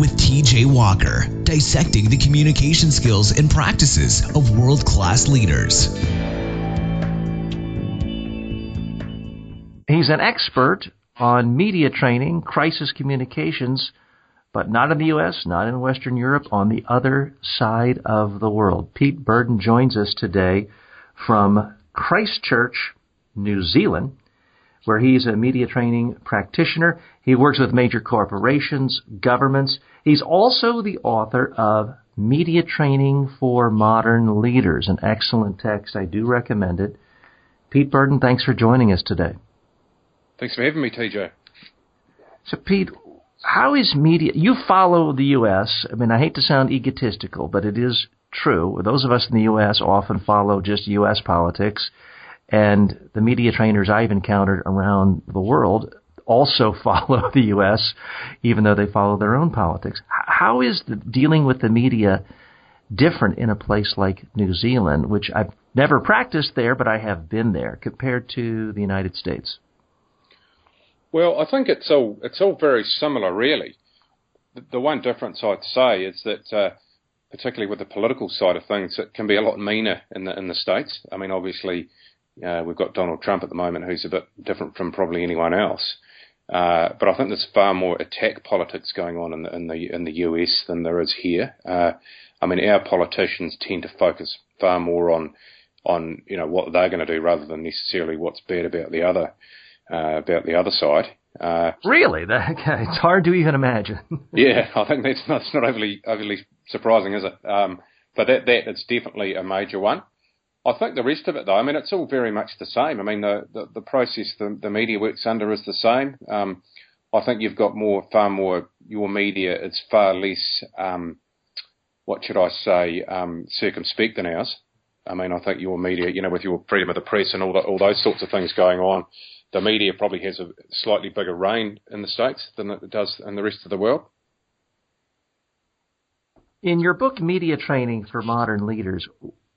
with TJ Walker, dissecting the communication skills and practices of world-class leaders. He's an expert on media training, crisis communications, but not in the U.S., not in Western Europe, on the other side of the world. Pete Burdon joins us today from Christchurch, New Zealand, where he's a media training practitioner. He works with major corporations, governments. He's also the author of Media Training for Modern Leaders, an excellent text. I do recommend it. Pete Burdon, thanks for joining us today. Thanks for having me, TJ. So, Pete, how is media? You follow the U.S. I mean, I hate to sound egotistical, but it is true. Those of us in the U.S. often follow just U.S. politics. And the media trainers I've encountered around the world also follow the U.S., even though they follow their own politics. How is dealing with the media different in a place like New Zealand, which I've never practiced there, but I have been there, compared to the United States? Well, I think it's all very similar, really. The one difference I'd say is that, particularly with the political side of things, it can be a lot meaner in the States. I mean, obviously, we've got Donald Trump at the moment, who's a bit different from probably anyone else. But I think there's far more attack politics going on in the US than there is here. I mean, our politicians tend to focus far more on what they're going to do rather than necessarily what's bad about the other side. Really? It's hard to even imagine. Yeah, I think that's not overly surprising, is it? But that is definitely a major one. I think the rest of it, though, I mean, it's all very much the same. I mean, the process the media works under is the same. I think you've got far more, your media is far less, circumspect than ours. I mean, I think your media, with your freedom of the press and all those sorts of things going on, the media probably has a slightly bigger reign in the States than it does in the rest of the world. In your book, Media Training for Modern Leaders,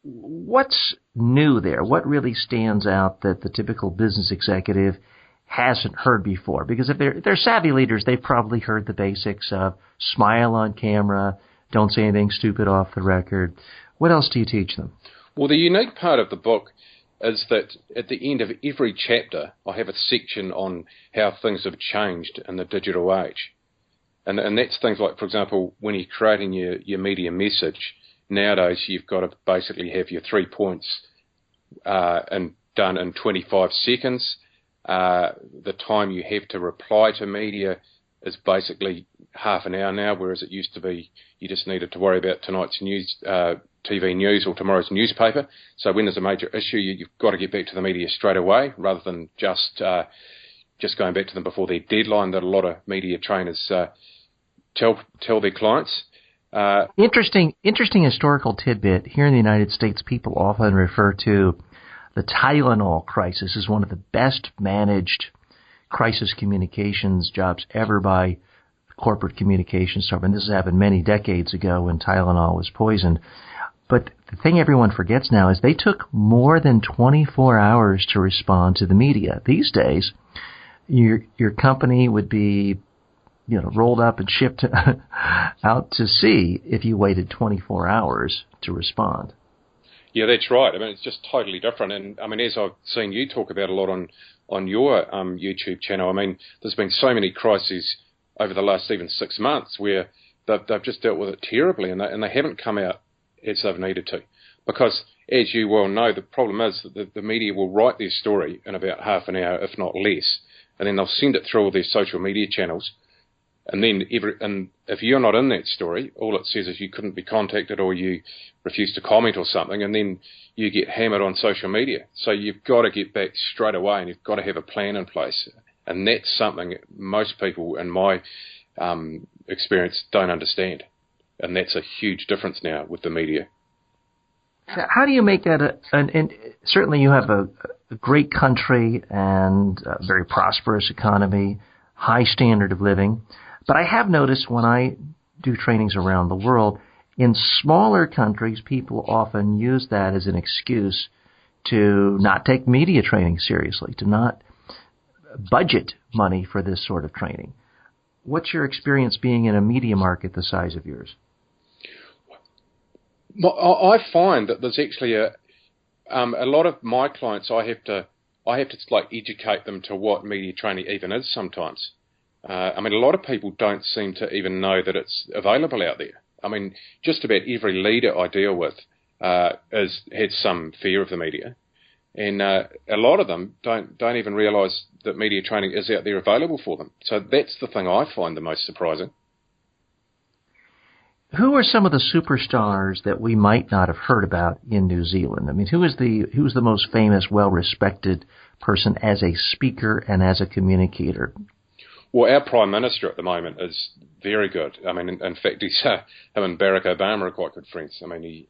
what's new there? What really stands out that the typical business executive hasn't heard before? Because if they're savvy leaders, they've probably heard the basics of smile on camera, don't say anything stupid off the record. What else do you teach them? Well, the unique part of the book is that at the end of every chapter, I have a section on how things have changed in the digital age. And that's things like, for example, when you're creating your media message, nowadays, you've got to basically have your 3 points and done in 25 seconds. The time you have to reply to media is basically half an hour now, whereas it used to be you just needed to worry about tonight's news, TV news or tomorrow's newspaper. So when there's a major issue, you've got to get back to the media straight away rather than just going back to them before their deadline that a lot of media trainers tell their clients. Interesting historical tidbit. Here in the United States, people often refer to the Tylenol crisis as one of the best managed crisis communications jobs ever by corporate communications firm. And this has happened many decades ago when Tylenol was poisoned. But the thing everyone forgets now is they took more than 24 hours to respond to the media. These days, your company would be rolled up and shipped out to sea if you waited 24 hours to respond. Yeah, that's right. I mean, it's just totally different. And I mean, as I've seen you talk about a lot on your YouTube channel, I mean, there's been so many crises over the last even 6 months where they've just dealt with it terribly and they haven't come out as they've needed to. Because, as you well know, the problem is that the media will write their story in about half an hour, if not less, and then they'll send it through all their social media channels. And then if you're not in that story, all it says is you couldn't be contacted or you refused to comment or something, and then you get hammered on social media. So you've got to get back straight away and you've got to have a plan in place. And that's something most people, in my experience, don't understand. And that's a huge difference now with the media. How do you make that and certainly you have a great country and a very prosperous economy, high standard of living. But I have noticed when I do trainings around the world, in smaller countries, people often use that as an excuse to not take media training seriously, to not budget money for this sort of training. What's your experience being in a media market the size of yours? I find that there's actually a lot of my clients. I have to like educate them to what media training even is sometimes. I mean, a lot of people don't seem to even know that it's available out there. I mean, just about every leader I deal with has some fear of the media, and a lot of them don't even realise that media training is out there available for them. So that's the thing I find the most surprising. Who are some of the superstars that we might not have heard about in New Zealand? I mean, who's the most famous, well-respected person as a speaker and as a communicator? Well, our Prime Minister at the moment is very good. I mean, in fact, him and Barack Obama are quite good friends. I mean, he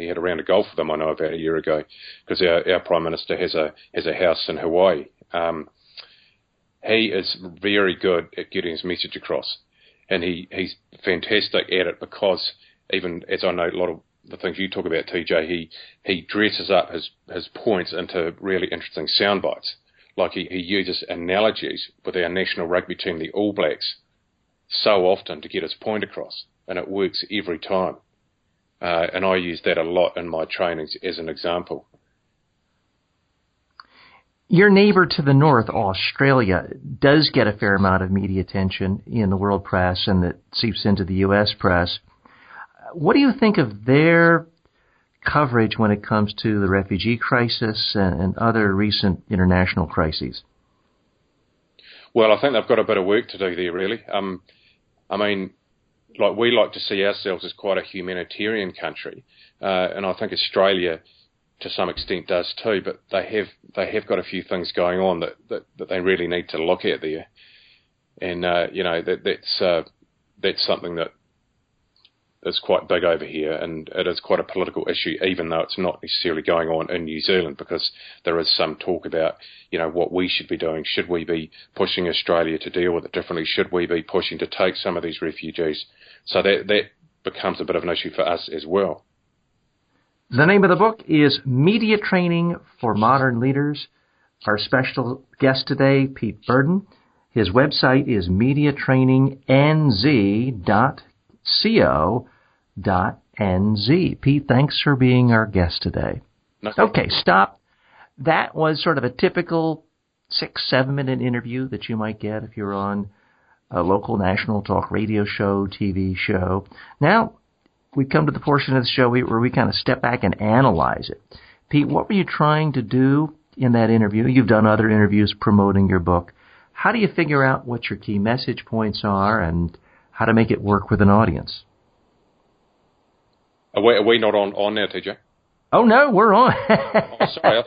had a round of golf with them, I know, about a year ago, because our Prime Minister has a house in Hawaii. He is very good at getting his message across. And he's fantastic at it because, even as I know a lot of the things you talk about, TJ, he dresses up his points into really interesting sound bites. Like he uses analogies with our national rugby team, the All Blacks, so often to get his point across, and it works every time. And I use that a lot in my trainings as an example. Your neighbor to the north, Australia, does get a fair amount of media attention in the world press, and that seeps into the U.S. press. What do you think of their coverage when it comes to the refugee crisis and other recent international crises? Well, I think they've got a bit of work to do there, really. I mean, like, we like to see ourselves as quite a humanitarian country, and I think Australia, to some extent, does too. But they have got a few things going on that they really need to look at there, and that's something that is quite big over here, and it is quite a political issue, even though it's not necessarily going on in New Zealand, because there is some talk about, what we should be doing. Should we be pushing Australia to deal with it differently? Should we be pushing to take some of these refugees? So that becomes a bit of an issue for us as well. The name of the book is Media Training for Modern Leaders. Our special guest today, Pete Burdon. His website is mediatrainingnz.co.nz. Pete, thanks for being our guest today. Okay, stop. That was sort of a typical 6-7 minute interview that you might get if you're on a local national talk radio show, TV show. Now, we come to the portion of the show where we kind of step back and analyze it. Pete, what were you trying to do in that interview? You've done other interviews promoting your book. How do you figure out what your key message points are and how to make it work with an audience? Are we not on now, TJ? Oh, no, we're on. Oh, sorry.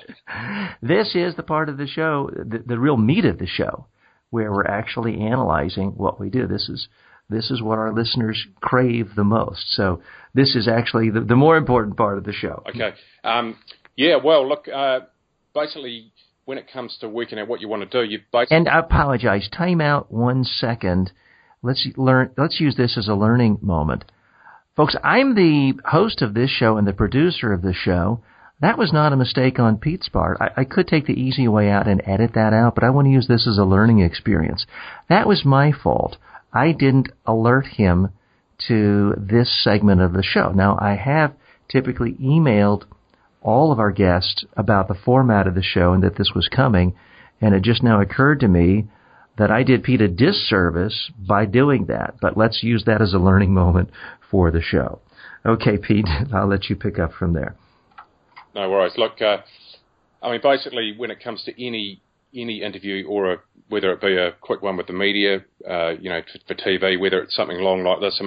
This is the part of the show, the real meat of the show, where we're actually analyzing what we do. This is what our listeners crave the most. So this is actually the more important part of the show. Okay. Well, look, basically, when it comes to working out what you want to do, you basically... And I apologize. Time out 1 second. Let's use this as a learning moment. Folks, I'm the host of this show and the producer of this show. That was not a mistake on Pete's part. I could take the easy way out and edit that out, but I want to use this as a learning experience. That was my fault. I didn't alert him to this segment of the show. Now, I have typically emailed all of our guests about the format of the show and that this was coming, and it just now occurred to me that I did Pete a disservice by doing that. But let's use that as a learning moment for the show. Okay, Pete, I'll let you pick up from there. No worries. Look, basically, when it comes to any interview, or whether it be a quick one with the media, for TV, whether it's something long like this,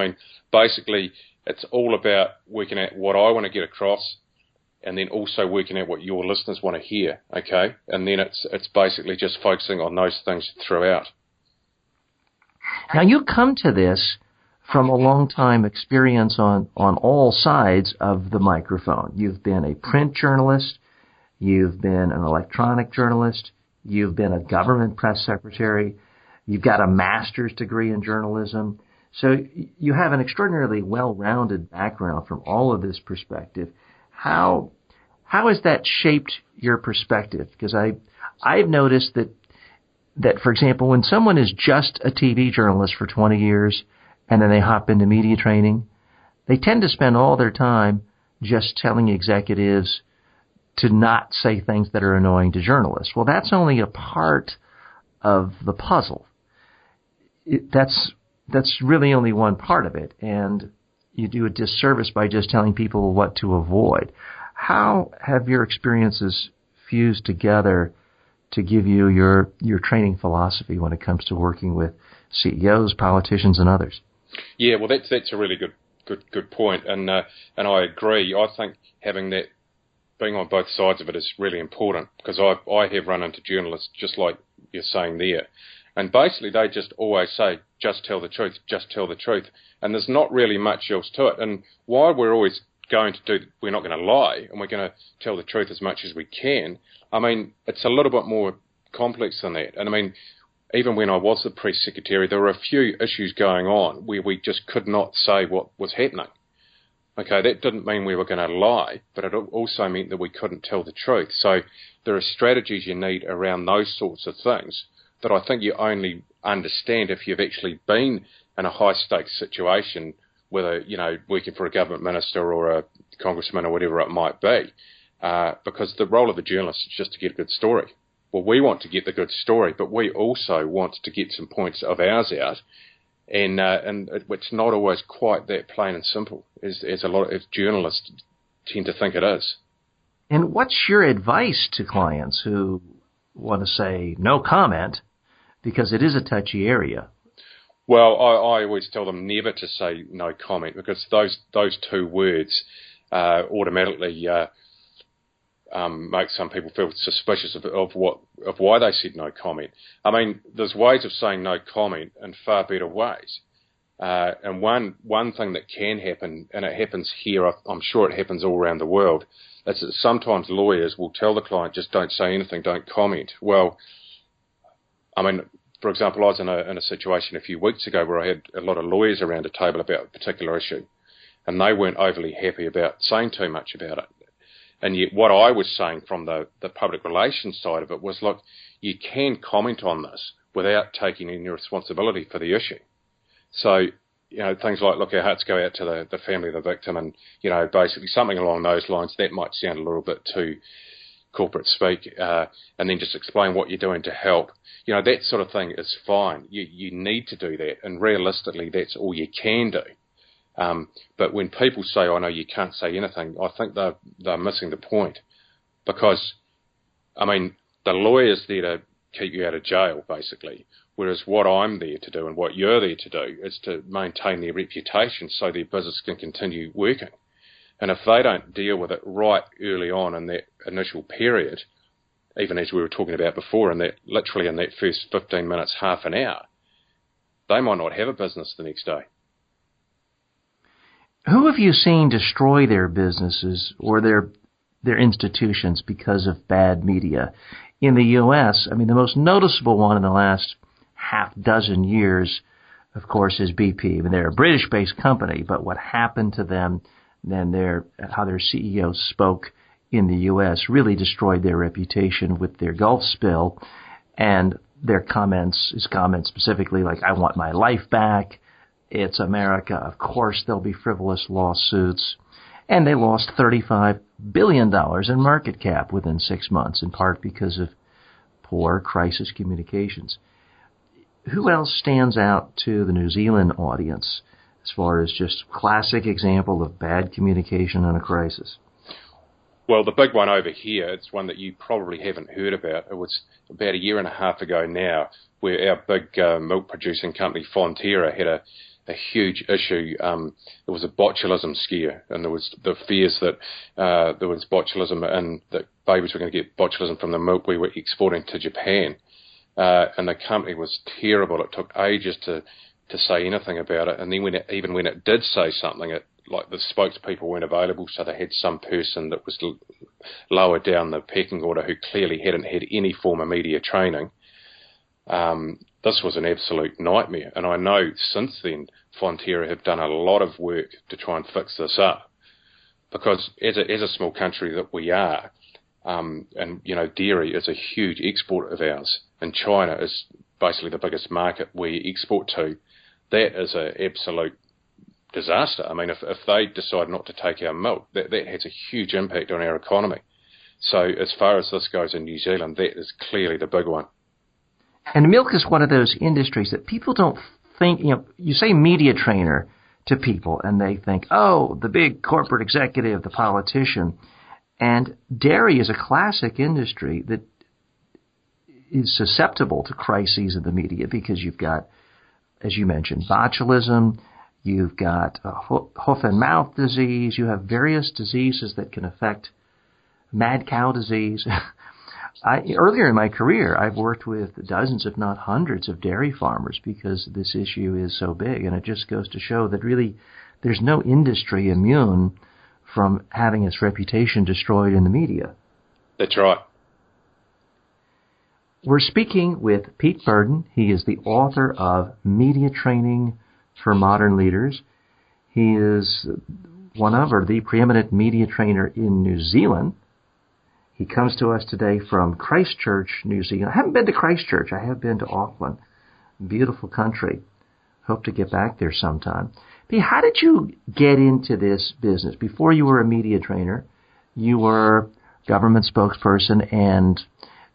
basically, it's all about working out what I want to get across, and then also working out what your listeners want to hear, okay? And then it's basically just focusing on those things throughout. Now, you come to this from a long time experience on all sides of the microphone. You've been a print journalist, you've been an electronic journalist, you've been a government press secretary, you've got a master's degree in journalism. So you have an extraordinarily well-rounded background from all of this perspective. How has that shaped your perspective? Because I've noticed that that, for example, when someone is just a TV journalist for 20 years and then they hop into media training, they tend to spend all their time just telling executives to not say things that are annoying to journalists. Well, that's only a part of the puzzle. That's really only one part of it, and you do a disservice by just telling people what to avoid. How have your experiences fused together to give you your training philosophy when it comes to working with CEOs, politicians, and others? Yeah, well, that's a really good point, and I agree. I think having that, being on both sides of it, is really important, because I have run into journalists just like you're saying there, and basically they just always say, just tell the truth, just tell the truth, and there's not really much else to it. And while we're always we're not going to lie, and we're going to tell the truth as much as we can, I mean, it's a little bit more complex than that. And I mean, even when I was the press secretary, there were a few issues going on where we just could not say what was happening. Okay, that didn't mean we were going to lie, but it also meant that we couldn't tell the truth. So there are strategies you need around those sorts of things that I think you only understand if you've actually been in a high-stakes situation, whether, working for a government minister or a congressman or whatever it might be, because the role of a journalist is just to get a good story. Well, we want to get the good story, but we also want to get some points of ours out, and it's not always quite that plain and simple as journalists tend to think it is. And what's your advice to clients who want to say no comment, because it is a touchy area? Well, I always tell them never to say no comment, because those two words automatically make some people feel suspicious of why they said no comment. I mean, there's ways of saying no comment in far better ways. And one thing that can happen, and it happens here, I'm sure it happens all around the world, is that sometimes lawyers will tell the client, just don't say anything, don't comment. Well, I mean, for example, I was in a situation a few weeks ago where I had a lot of lawyers around a table about a particular issue, and they weren't overly happy about saying too much about it. And yet what I was saying from the public relations side of it was, look, you can comment on this without taking any responsibility for the issue. So, things like, look, our hearts go out to the family of the victim, and, basically something along those lines. That might sound a little bit too corporate speak, and then just explain what you're doing to help. That sort of thing is fine. You need to do that, and realistically, that's all you can do. But when people say, "Oh no, you can't say anything," I think they're missing the point, because, I mean, the lawyer's there to keep you out of jail, basically. Whereas what I'm there to do and what you're there to do is to maintain their reputation so their business can continue working. And if they don't deal with it right early on in that initial period, even as we were talking about before, literally in that first 15 minutes, half an hour, they might not have a business the next day. Who have you seen destroy their businesses or their institutions because of bad media? In the U.S., I mean, the most noticeable one in the last half dozen years, of course, is BP. I mean, they're a British-based company, but what happened to them, then how their CEO spoke in the U.S. really destroyed their reputation with their Gulf spill, and his comments specifically like, I want my life back, it's America, of course there'll be frivolous lawsuits, and they lost $35 billion in market cap within 6 months, in part because of poor crisis communications. Who else stands out to the New Zealand audience as far as just classic example of bad communication in a crisis? Well, the big one over here, it's one that you probably haven't heard about. It was about a year and a half ago now, where our big milk-producing company, Fonterra, had a huge issue. There was a botulism scare, and there was the fears that there was botulism and that babies were going to get botulism from the milk we were exporting to Japan. And the company was terrible. It took ages to say anything about it. And then when it did say something, like the spokespeople weren't available, so they had some person that was lower down the pecking order who clearly hadn't had any form of media training. This was an absolute nightmare. And I know since then Fonterra have done a lot of work to try and fix this up, because as a small country that we are, and dairy is a huge export of ours. and China is basically the biggest market we export to, that is an absolute disaster. I mean, if they decide not to take our milk, that has a huge impact on our economy. So as far as this goes in New Zealand, that is clearly the big one. And milk is one of those industries that people don't think, you say media trainer to people and they think, oh, the big corporate executive, the politician. And dairy is a classic industry that is susceptible to crises in the media because you've got, as you mentioned, botulism, you've got hoof and mouth disease, you have various diseases that can affect mad cow disease. Earlier in my career, I've worked with dozens, if not hundreds, of dairy farmers because this issue is so big, and it just goes to show that really there's no industry immune from having its reputation destroyed in the media. That's right. We're speaking with Pete Burdon. He is the author of Media Training for Modern Leaders. He is one of, or the preeminent media trainer in New Zealand. He comes to us today from Christchurch, New Zealand. I haven't been to Christchurch. I have been to Auckland. Beautiful country. Hope to get back there sometime. Pete, how did you get into this business? Before you were a media trainer, you were government spokesperson and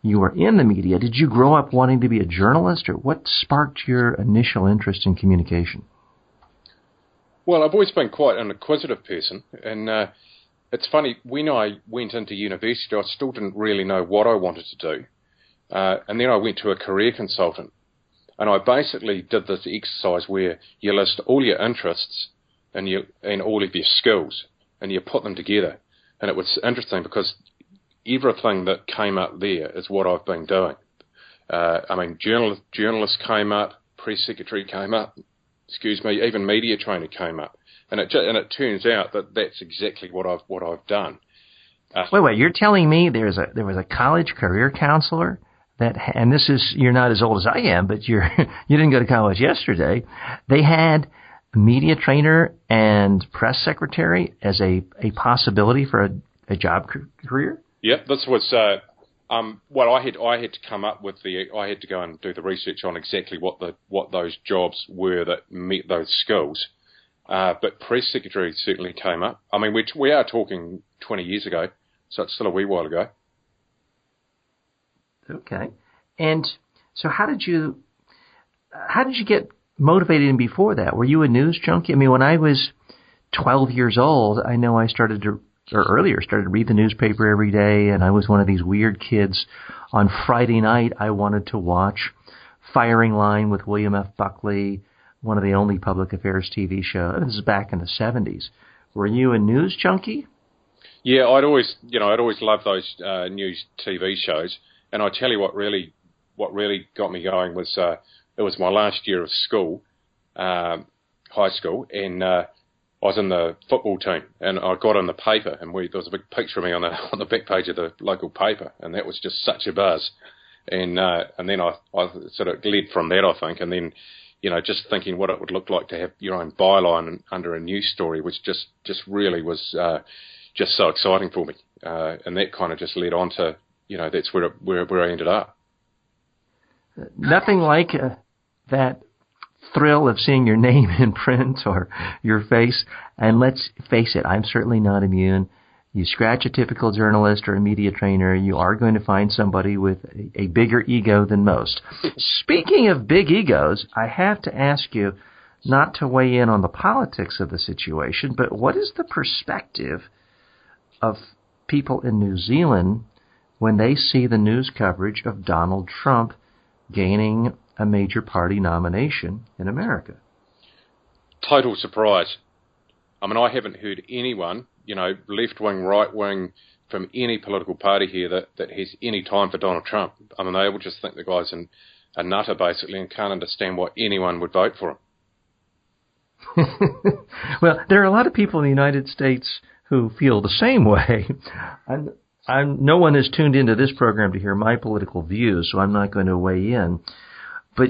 you were in the media. Did you grow up wanting to be a journalist, or what sparked your initial interest in communication? Well, I've always been quite an inquisitive person, and it's funny, when I went into university, I still didn't really know what I wanted to do. And then I went to a career consultant, and I basically did this exercise where you list all your interests and all of your skills, and you put them together. And it was interesting because everything that came up there is what I've been doing. I mean, journalist came up, press secretary came up, even media trainer came up, and it turns out that that's exactly what I've done. Wait, you're telling me there was a college career counselor that, and this is, you're not as old as I am, but you didn't go to college yesterday. They had a media trainer and press secretary as a possibility for a job career. Yep, this was. Well, I had to come up with I had to go and do the research on exactly what those jobs were that met those skills. But press secretary certainly came up. I mean, we are talking 20 years ago, so it's still a wee while ago. Okay, and so how did you get motivated? And before that, were you a news junkie? I mean, when I was 12 years old, I know I started to read the newspaper every day, and I was one of these weird kids. On Friday night, I wanted to watch Firing Line with William F. Buckley, one of the only public affairs TV shows. This is back in the 70s. Were you a news junkie? Yeah, I'd always loved those news TV shows, and I tell you what really got me going was it was my last year of school, high school, and I was in the football team, and I got in the paper, and there was a big picture of me on the back page of the local paper, and that was just such a buzz. And then I sort of led from that, I think, and then, just thinking what it would look like to have your own byline under a news story, which just really was just so exciting for me, and that kind of just led on to, that's where I ended up. Nothing like that thrill of seeing your name in print or your face. And let's face it, I'm certainly not immune. You scratch a typical journalist or a media trainer, you are going to find somebody with a bigger ego than most. Speaking of big egos, I have to ask you not to weigh in on the politics of the situation, but what is the perspective of people in New Zealand when they see the news coverage of Donald Trump gaining a major party nomination in America? Total surprise. I mean, I haven't heard anyone, left wing, right wing, from any political party here that has any time for Donald Trump. I mean, they all just think the guy's a nutter, basically, and can't understand why anyone would vote for him. Well, there are a lot of people in the United States who feel the same way. No one is tuned into this program to hear my political views, so I'm not going to weigh in. But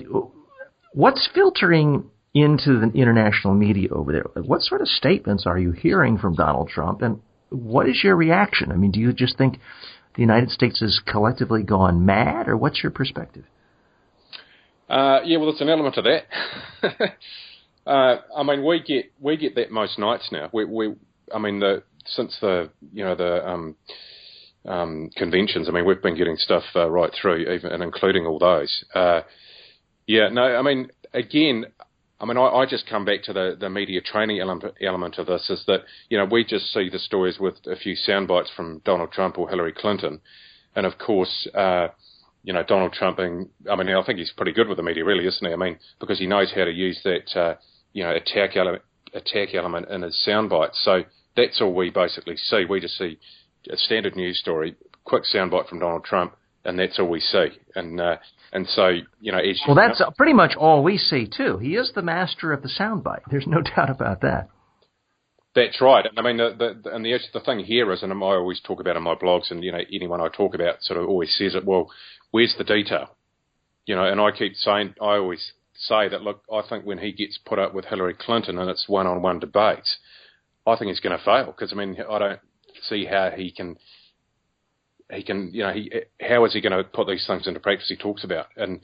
what's filtering into the international media over there? What sort of statements are you hearing from Donald Trump, and what is your reaction? I mean, do you just think the United States has collectively gone mad, or what's your perspective? Yeah, well, it's an element of that. I mean, we get that most nights now. Since the conventions, I mean, we've been getting stuff right through, even and including all those. Yeah, no, I mean, again, I just come back to the media training element of this, is that, we just see the stories with a few sound bites from Donald Trump or Hillary Clinton. And of course, Donald Trump I think he's pretty good with the media, really, isn't he? I mean, because he knows how to use that, attack element in his sound bites. So that's all we basically see. We just see a standard news story, quick sound bite from Donald Trump, and that's all we see. And so, that's pretty much all we see, too. He is the master of the soundbite. There's no doubt about that. That's right. And I mean, the thing here is, and I always talk about in my blogs, and, anyone I talk about sort of always says it, well, where's the detail? And I always say that, look, I think when he gets put up with Hillary Clinton and it's one-on-one debates, I think he's going to fail, because, I don't see how he can, how is he going to put these things into practice he talks about? And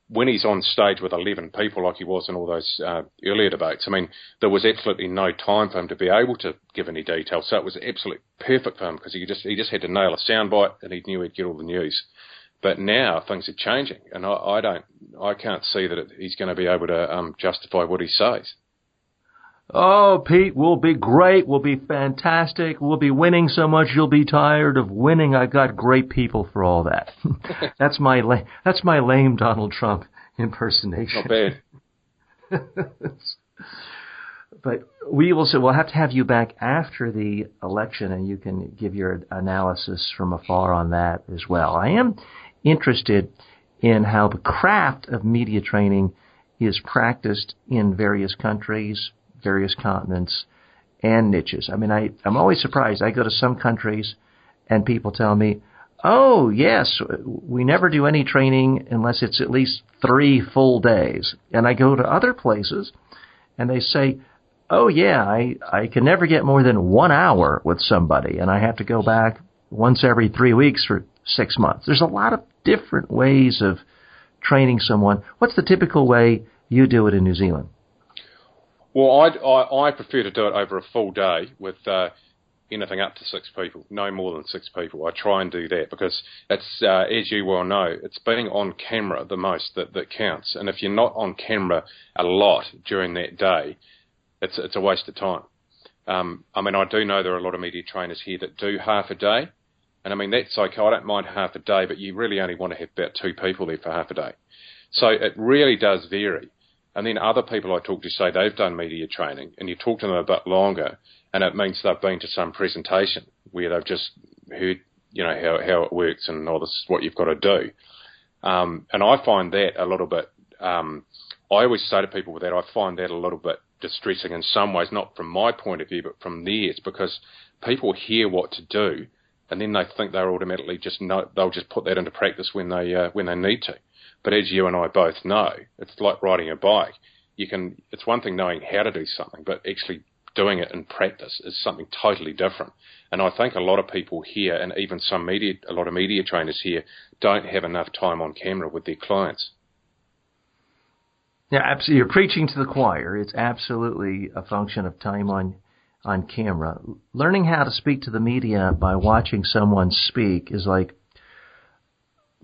when he's on stage with 11 people like he was in all those earlier debates, there was absolutely no time for him to be able to give any detail. So it was absolutely perfect for him, because he just had to nail a soundbite and he knew he'd get all the news. But now things are changing, and I can't see that he's going to be able to justify what he says. Oh, Pete, we'll be great. We'll be fantastic. We'll be winning so much you'll be tired of winning. I got great people for all that. That's my lame Donald Trump impersonation. Not bad. But we'll have to have you back after the election, and you can give your analysis from afar on that as well. I am interested in how the craft of media training is practiced in various countries, various continents, and niches. I'm always surprised. I go to some countries and people tell me, oh, yes, we never do any training unless it's at least 3 full days. And I go to other places and they say, oh, yeah, I can never get more than 1 hour with somebody, and I have to go back once every 3 weeks for 6 months. There's a lot of different ways of training someone. What's the typical way you do it in New Zealand? Well, I prefer to do it over a full day with anything up to 6 people, no more than 6 people. I try and do that because it's, as you well know, it's being on camera the most that counts. And if you're not on camera a lot during that day, it's a waste of time. I do know there are a lot of media trainers here that do half a day. And that's okay. I don't mind half a day, but you really only want to have about 2 people there for half a day. So it really does vary. And then other people I talk to say they've done media training, and you talk to them a bit longer, and it means they've been to some presentation where they've just heard, how it works and all this, what you've got to do. And I find that a little bit, I always say to people that I find that a little bit distressing in some ways, not from my point of view, but from theirs, because people hear what to do, and then they think they're automatically they'll just put that into practice when they need to. But as you and I both know, it's like riding a bike. It's one thing knowing how to do something, but actually doing it in practice is something totally different. And I think a lot of people here, and even a lot of media trainers here, don't have enough time on camera with their clients. Yeah, absolutely. You're preaching to the choir. It's absolutely a function of time on camera. Learning how to speak to the media by watching someone speak is like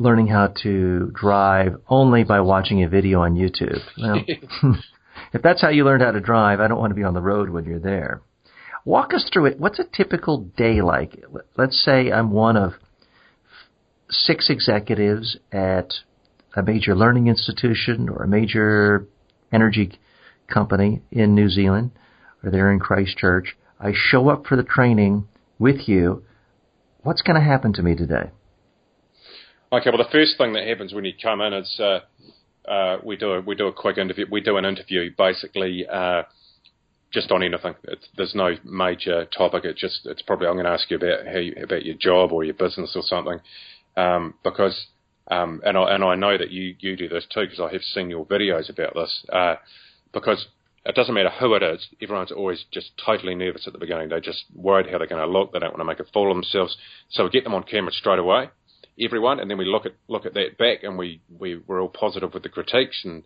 learning how to drive only by watching a video on YouTube. Well, if that's how you learned how to drive, I don't want to be on the road when you're there. Walk us through it. What's a typical day like? Let's say I'm one of 6 executives at a major learning institution or a major energy company in New Zealand, or they're in Christchurch. I show up for the training with you. What's going to happen to me today? Okay, well, the first thing that happens when you come in is we do a quick interview. We do an interview basically just on anything. There's no major topic. It's probably I'm going to ask you about your job or your business or something, because and I know that you do this too, because I have seen your videos about this. Because it doesn't matter who it is, everyone's always just totally nervous at the beginning. They're just worried how they're going to look. They don't want to make a fool of themselves. So we get them on camera straight away. everyone, and then we look at that back, and we're all positive with the critiques, and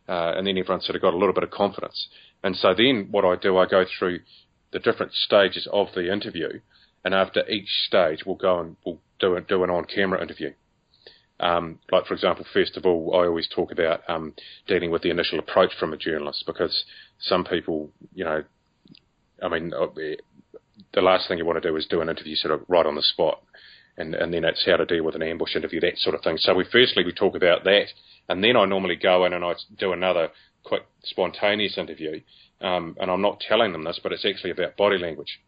then everyone sort of got a little bit of confidence. And so then what I do, I go through the different stages of the interview, and after each stage, we'll go and we'll do an on-camera interview. Like, for example, first of all, I always talk about dealing with the initial approach from a journalist, because some people, the last thing you want to do is do an interview sort of right on the spot, and then it's how to deal with an ambush interview, that sort of thing. So we talk about that, and then I normally go in and I do another quick spontaneous interview, and I'm not telling them this, but it's actually about body language.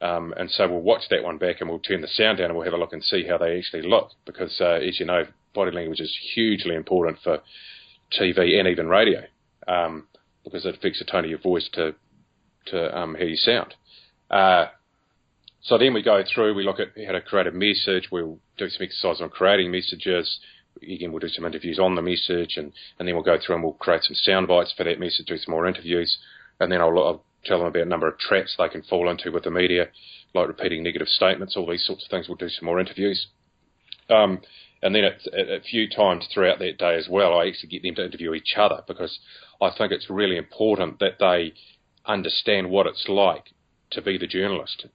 And so we'll watch that one back, and we'll turn the sound down, and we'll have a look and see how they actually look, because as you know, body language is hugely important for TV and even radio, because it affects the tone of your voice to how you sound. So then we go through, we look at how to create a message. We'll do some exercise on creating messages. Again, we'll do some interviews on the message, and then we'll go through and we'll create some sound bites for that message, do some more interviews, and then I'll tell them about a number of traps they can fall into with the media, like repeating negative statements, all these sorts of things. We'll do some more interviews. And then a few times throughout that day as well, I actually get them to interview each other, because I think it's really important that they understand what it's like to be the journalist.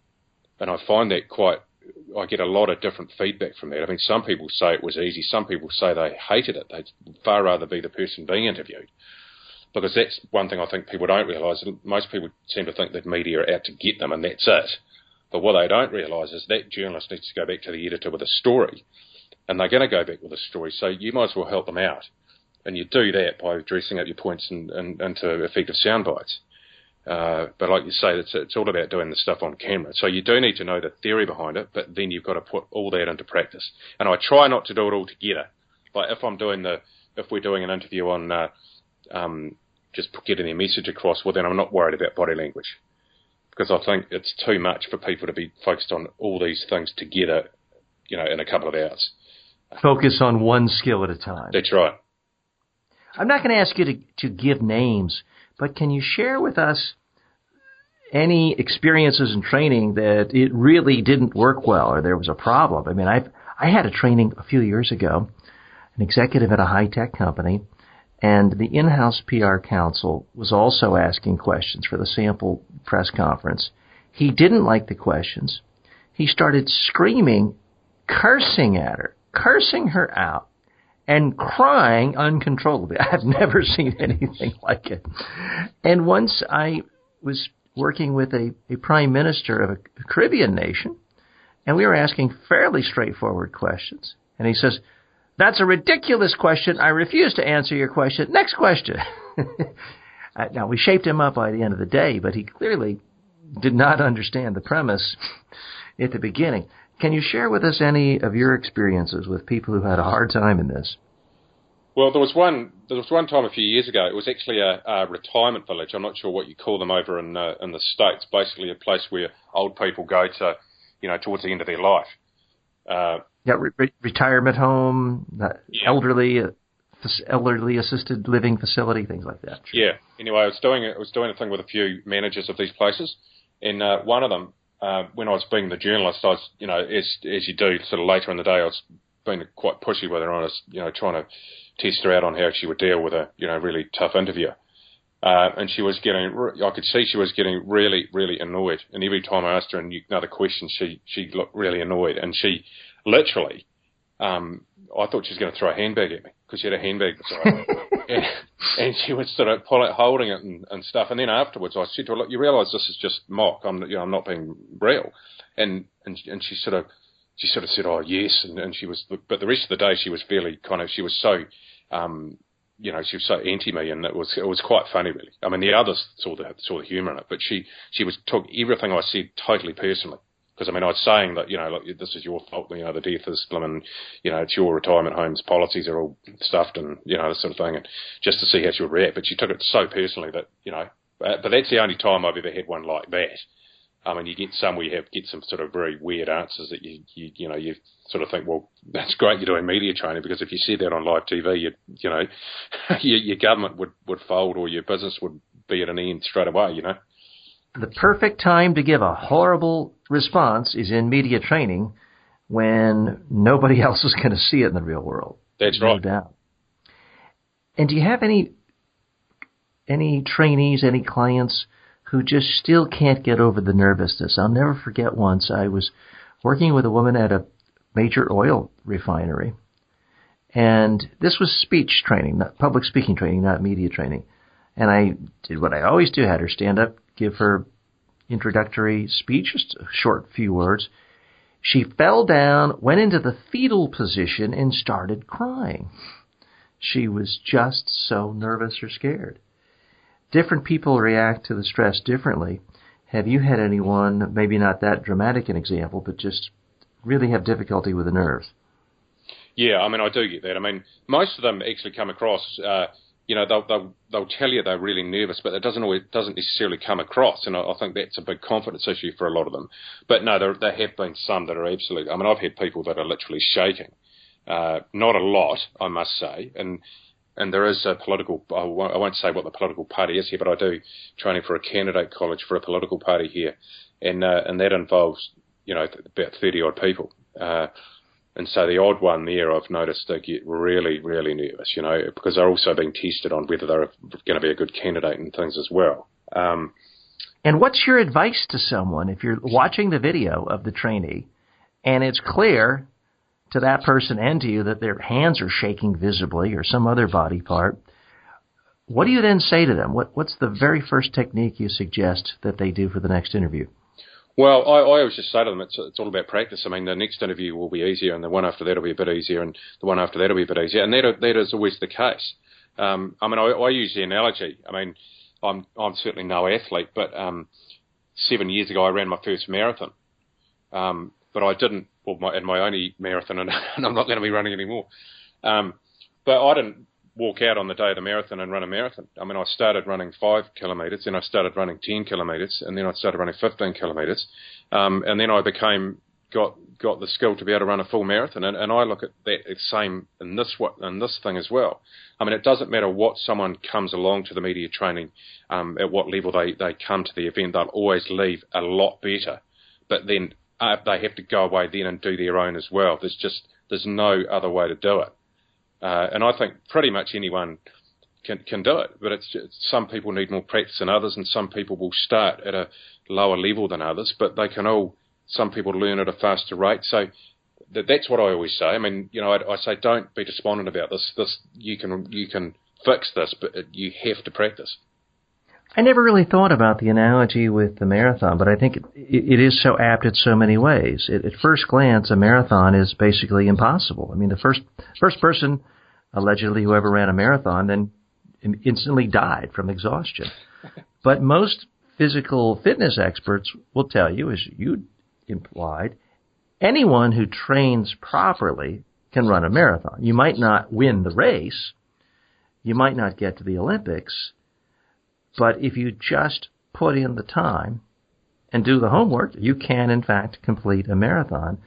And I find that I get a lot of different feedback from that. I mean, some people say it was easy. Some people say they hated it. They'd far rather be the person being interviewed. Because that's one thing I think people don't realise. Most people seem to think that media are out to get them, and that's it. But what they don't realise is that journalist needs to go back to the editor with a story, and they're going to go back with a story. So you might as well help them out, and you do that by dressing up your points into effective sound bites. But like you say, it's all about doing the stuff on camera. So you do need to know the theory behind it, but then you've got to put all that into practice. And I try not to do it all together. Like if we're doing an interview on just getting their message across, well, then I'm not worried about body language, because I think it's too much for people to be focused on all these things together, in a couple of hours. Focus on one skill at a time. That's right. I'm not going to ask you to give names, but can you share with us any experiences in training that it really didn't work well, or there was a problem? I mean, I had a training a few years ago, an executive at a high-tech company, and the in-house PR counsel was also asking questions for the sample press conference. He didn't like the questions. He started screaming, cursing at her, cursing her out, and crying uncontrollably. I've never seen anything like it. And once I was working with a prime minister of a Caribbean nation, and we were asking fairly straightforward questions. And he says, "That's a ridiculous question. I refuse to answer your question. Next question." Now, we shaped him up by the end of the day, but he clearly did not understand the premise at the beginning. Can you share with us any of your experiences with people who had a hard time in this? Well, there was one time a few years ago. It was actually a retirement village. I'm not sure what you call them over in the States. Basically, a place where old people go to, towards the end of their life. Retirement home, elderly assisted living facility, things like that. Sure. Yeah. Anyway, I was doing a thing with a few managers of these places, and one of them, when I was being the journalist, I was, as you do, sort of later in the day, I was being quite pushy with her. I was, trying to test her out on how she would deal with a, really tough interviewer. And she was I could see she was getting really, really annoyed. And every time I asked her another question, she looked really annoyed. And she literally, I thought she was going to throw a handbag at me, because she had a handbag beside her. and she was sort of holding it and stuff. And then afterwards, I said to her, "Look, you realise this is just mock. I'm not being real." And she sort of said, "Oh yes." And she was, but the rest of the day she was fairly she was so, she was so anti me, and it was quite funny, really. I mean, the others saw the humour in it, but she took everything I said totally personally. Because, I was saying that, look, this is your fault, the death is and, it's your retirement home's policies are all stuffed and, this sort of thing, and just to see how she would react. But she took it so personally that, but that's the only time I've ever had one like that. You get some where you get some sort of very weird answers that you sort of think, well, that's great you're doing media training, because if you said that on live TV, your government would fold, or your business would be at an end straight away, The perfect time to give a horrible response is in media training, when nobody else is going to see it in the real world. That's no right. doubt. And do you have any trainees, any clients who just still can't get over the nervousness? I'll never forget once I was working with a woman at a major oil refinery. And this was speech training, not public speaking training, not media training. And I did what I always do, had her stand up, give her introductory speech, just a short few words. She fell down, went into the fetal position, and started crying. She was just so nervous or scared. Different people react to the stress differently. Have you had anyone, maybe not that dramatic an example, but just really have difficulty with the nerves? Yeah, I mean, I do get that. I mean, most of them actually come across, they'll tell you they're really nervous, but it doesn't necessarily come across, and I think that's a big confidence issue for a lot of them. But no, there have been some that are absolutely. I mean, I've had people that are literally shaking. Not a lot, I must say, and there is a political. I won't say what the political party is here, but I do training for a candidate college for a political party here, and that involves about 30 odd people. And so the odd one there, I've noticed they get really, really nervous, because they're also being tested on whether they're going to be a good candidate and things as well. And what's your advice to someone if you're watching the video of the trainee and it's clear to that person and to you that their hands are shaking visibly or some other body part? What do you then say to them? What's the very first technique you suggest that they do for the next interview? Well, I always just say to them, it's all about practice. I mean, the next interview will be easier, and the one after that will be a bit easier, and the one after that will be a bit easier, and that is always the case. I mean, I use the analogy. I mean, I'm certainly no athlete, but 7 years ago I ran my first marathon, but I didn't. Well, my only marathon, and I'm not going to be running anymore. But I didn't walk out on the day of the marathon and run a marathon. I mean, I started running 5 kilometres, then I started running 10 kilometres, and then I started running 15 kilometres, and then I got the skill to be able to run a full marathon. And I look at that same in this thing as well. I mean, it doesn't matter what someone comes along to the media training, at what level they come to the event, they'll always leave a lot better. But then they have to go away then and do their own as well. There's no other way to do it. And I think pretty much anyone can do it, but it's just, some people need more practice than others, and some people will start at a lower level than others, but some people learn at a faster rate. So that's what I always say. I mean, I say don't be despondent about this. You can fix this, but you have to practice. I never really thought about the analogy with the marathon, but I think it is so apt in so many ways. At first glance, a marathon is basically impossible. I mean, the first person, allegedly, who ever ran a marathon, then instantly died from exhaustion. But most physical fitness experts will tell you, as you implied, anyone who trains properly can run a marathon. You might not win the race. You might not get to the Olympics. But if you just put in the time and do the homework, you can, in fact, complete a marathon.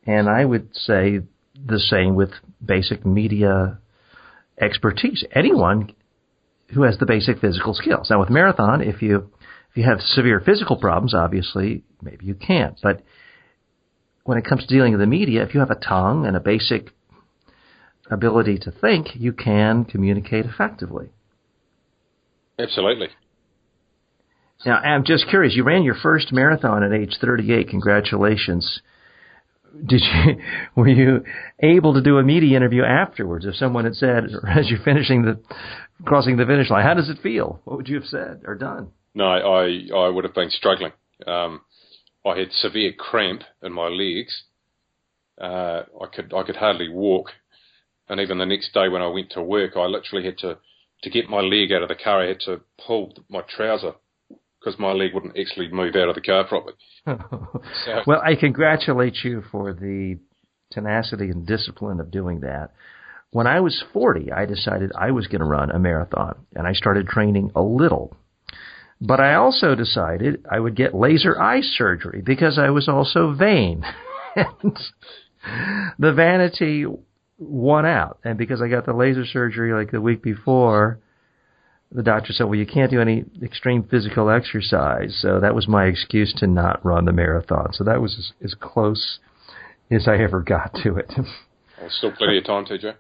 And I would say the same with basic media expertise. Anyone who has the basic physical skills. Now, with marathon, if you have severe physical problems, obviously, maybe you can't. But when it comes to dealing with the media, if you have a tongue and a basic ability to think, you can communicate effectively. Absolutely. Now, I'm just curious. You ran your first marathon at age 38. Congratulations. Were you able to do a media interview afterwards? If someone had said, as you're crossing the finish line, how does it feel? What would you have said or done? No, I would have been struggling. I had severe cramp in my legs. I could hardly walk, and even the next day when I went to work, I literally had to get my leg out of the car. I had to pull my trouser because my leg wouldn't actually move out of the car properly. So, well, I congratulate you for the tenacity and discipline of doing that. When I was 40, I decided I was going to run a marathon, and I started training a little. But I also decided I would get laser eye surgery because I was also vain. And the vanity won out. And because I got the laser surgery like the week before, the doctor said, well, you can't do any extreme physical exercise. So that was my excuse to not run the marathon. So that was as close as I ever got to it. Well, still plenty of time, TJ.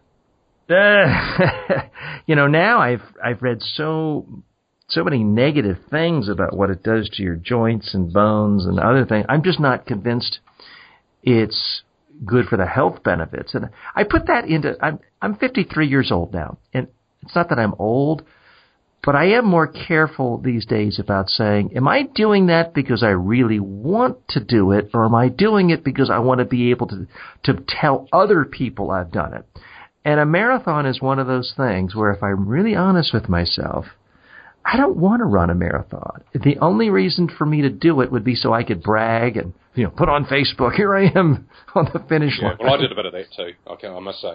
Now I've read so many negative things about what it does to your joints and bones and other things. I'm just not convinced it's good for the health benefits. And I put that into, I'm 53 years old now, and it's not that I'm old, but I am more careful these days about saying, am I doing that because I really want to do it, or am I doing it because I want to be able to tell other people I've done it? And a marathon is one of those things where if I'm really honest with myself, I don't want to run a marathon. The only reason for me to do it would be so I could brag and put on Facebook, here I am on the finish line. Well, I did a bit of that too, I must say.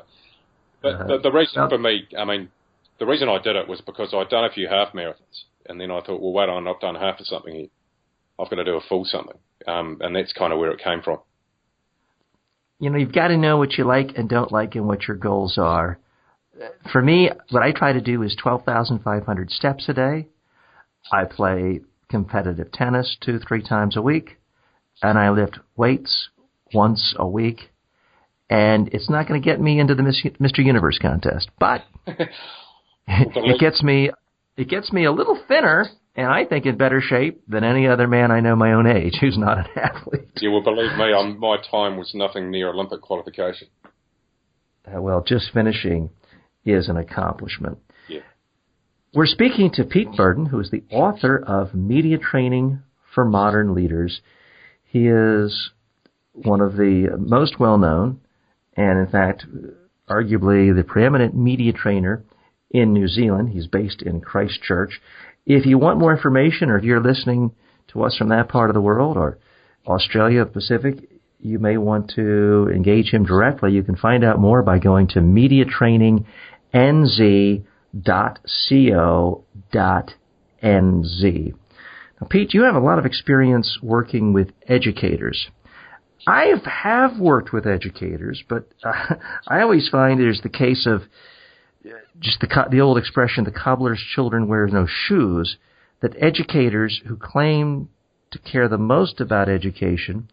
But the reason for me, the reason I did it was because I'd done a few half marathons, and then I thought, well, wait, I've done half of something here. I've got to do a full something, and that's kind of where it came from. You've got to know what you like and don't like and what your goals are. For me, what I try to do is 12,500 steps a day. I play competitive tennis 2-3 times a week, and I lift weights once a week. And it's not going to get me into the Mr. Universe contest, but it gets me a little thinner, and I think in better shape than any other man I know my own age who's not an athlete. Yeah, well, believe me, my time was nothing near Olympic qualification. Well, just finishing is an accomplishment. Yeah. We're speaking to Pete Burdon, who is the author of Media Training for Modern Leaders. He is one of the most well-known and, in fact, arguably the preeminent media trainer in New Zealand. He's based in Christchurch. If you want more information, or if you're listening to us from that part of the world, or Australia, Pacific, you may want to engage him directly. You can find out more by going to mediatrainingnz.co.nz. Now, Pete, you have a lot of experience working with educators. I have worked with educators, but I always find there's the case of just the old expression, the cobbler's children wear no shoes, that educators who claim to care the most about education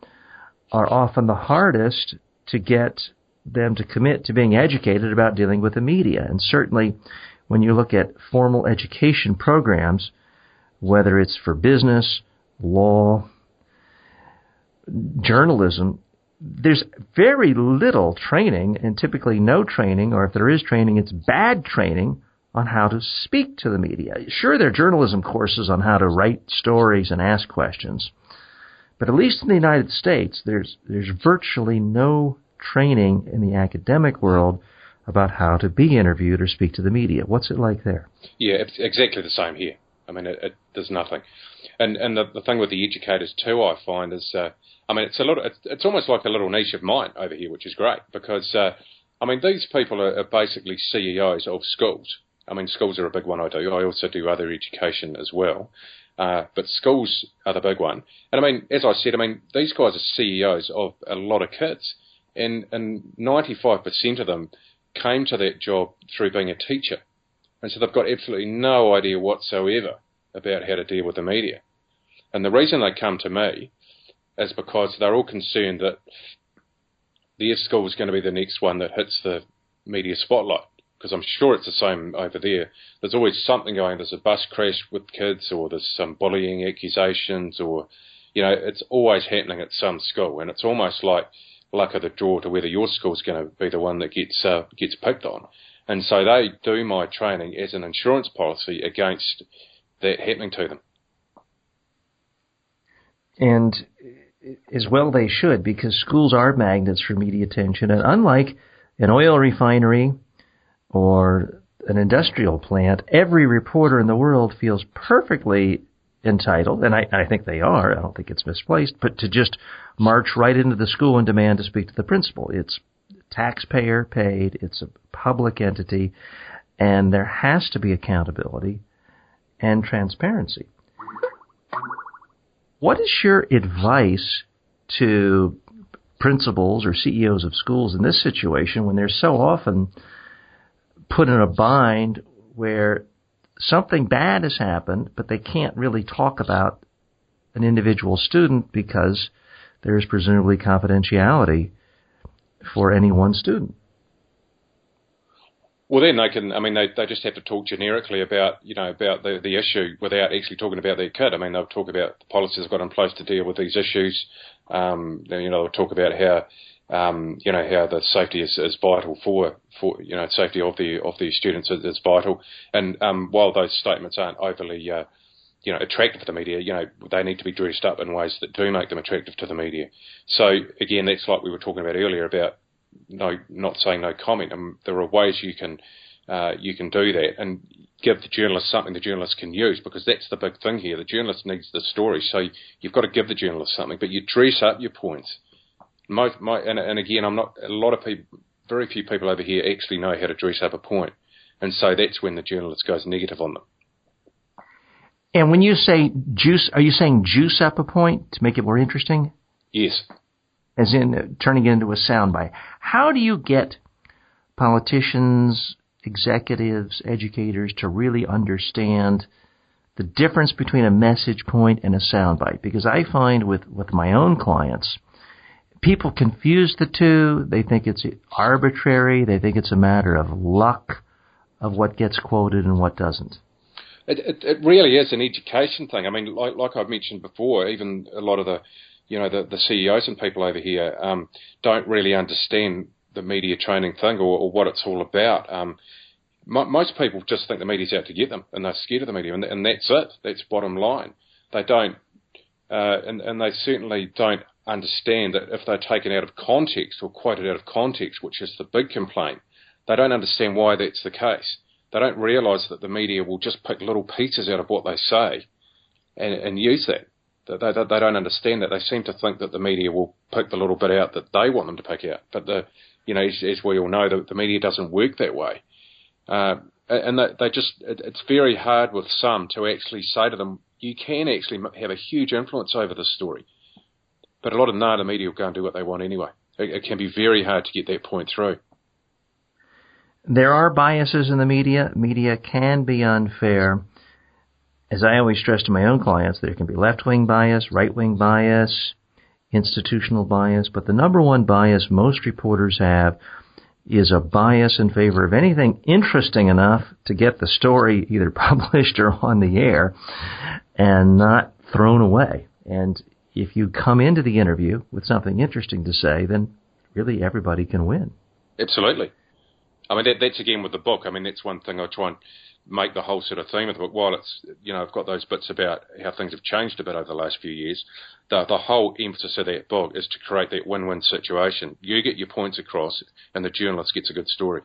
are often the hardest to get them to commit to being educated about dealing with the media. And certainly when you look at formal education programs, whether it's for business, law, journalism, there's very little training, and typically no training, or if there is training, it's bad training on how to speak to the media. Sure, there are journalism courses on how to write stories and ask questions, but at least in the United States, there's virtually no training in the academic world about how to be interviewed or speak to the media. What's it like there? Yeah, it's exactly the same here. I mean, there's nothing. And the thing with the educators too, I find is, it's almost like a little niche of mine over here, which is great because, these people are basically CEOs of schools. I mean, schools are a big one I do. I also do other education as well. But schools are the big one. And as I said, these guys are CEOs of a lot of kids. And 95% of them came to that job through being a teacher. And so they've got absolutely no idea whatsoever about how to deal with the media. And the reason they come to me is because they're all concerned that their school is going to be the next one that hits the media spotlight. Because I'm sure it's the same over there. There's always something going. There's a bus crash with kids, or there's some bullying accusations, or, it's always happening at some school. And it's almost like luck of the draw to whether your school's going to be the one that gets picked on. And so they do my training as an insurance policy against that happening to them. And as well they should, because schools are magnets for media attention. And unlike an oil refinery or an industrial plant, every reporter in the world feels perfectly entitled, and I think they are, I don't think it's misplaced, but to just march right into the school and demand to speak to the principal. It's taxpayer paid, it's a public entity, and there has to be accountability and transparency. What is your advice to principals or CEOs of schools in this situation when they're so often put in a bind where something bad has happened, but they can't really talk about an individual student because there's presumably confidentiality for any one student. Well, then they just have to talk generically about the issue without actually talking about their kid. I mean, they'll talk about the policies they've got in place to deal with these issues. They'll talk about how the safety is vital for safety of the students is vital. And while those statements aren't overly attractive to the media, they need to be dressed up in ways that do make them attractive to the media. So again, that's like we were talking about earlier about not saying no comment. There are ways you can do that and give the journalist something the journalist can use, because that's the big thing here. The journalist needs the story, so you've got to give the journalist something, but you dress up your points. And again, very few people over here actually know how to dress up a point, and so that's when the journalist goes negative on them. And when you say juice, are you saying juice up a point to make it more interesting? Yes. As in turning it into a soundbite. How do you get politicians, executives, educators to really understand the difference between a message point and a soundbite? Because I find with my own clients, people confuse the two. They think it's arbitrary. They think it's a matter of luck of what gets quoted and what doesn't. It really is an education thing. I mean, like I've mentioned before, even a lot of the CEOs and people over here don't really understand the media training thing or what it's all about. Most people just think the media's out to get them, and they're scared of the media, and that's it. That's bottom line. They don't, and they certainly don't understand that if they're taken out of context or quoted out of context, which is the big complaint, they don't understand why that's the case. They don't realise that the media will just pick little pieces out of what they say and use that. They don't understand that. They seem to think that the media will pick the little bit out that they want them to pick out. But as we all know, the media doesn't work that way. And it's very hard with some to actually say to them, you can actually have a huge influence over this story. But a lot of the media will go and do what they want anyway. It can be very hard to get that point through. There are biases in the media. Media can be unfair. As I always stress to my own clients, there can be left-wing bias, right-wing bias, institutional bias, but the number one bias most reporters have is a bias in favor of anything interesting enough to get the story either published or on the air and not thrown away. And if you come into the interview with something interesting to say, then really everybody can win. Absolutely. I mean, that's again with the book. I mean, that's one thing I try and make the whole sort of theme of the book. While it's, I've got those bits about how things have changed a bit over the last few years, the whole emphasis of that book is to create that win-win situation. You get your points across, and the journalist gets a good story.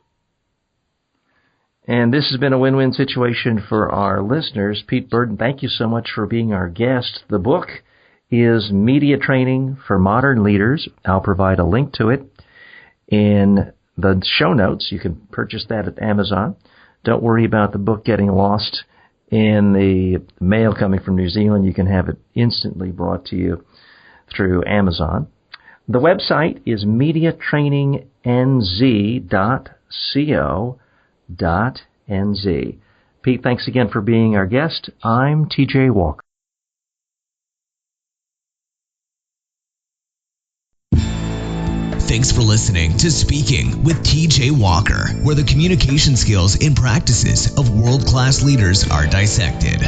And this has been a win-win situation for our listeners. Pete Burdon, thank you so much for being our guest. The book is Media Training for Modern Leaders. I'll provide a link to it in the show notes. You can purchase that at Amazon. Don't worry about the book getting lost in the mail coming from New Zealand. You can have it instantly brought to you through Amazon. The website is mediatrainingnz.co.nz. Pete, thanks again for being our guest. I'm TJ Walker. Thanks for listening to Speaking with TJ Walker, where the communication skills and practices of world-class leaders are dissected.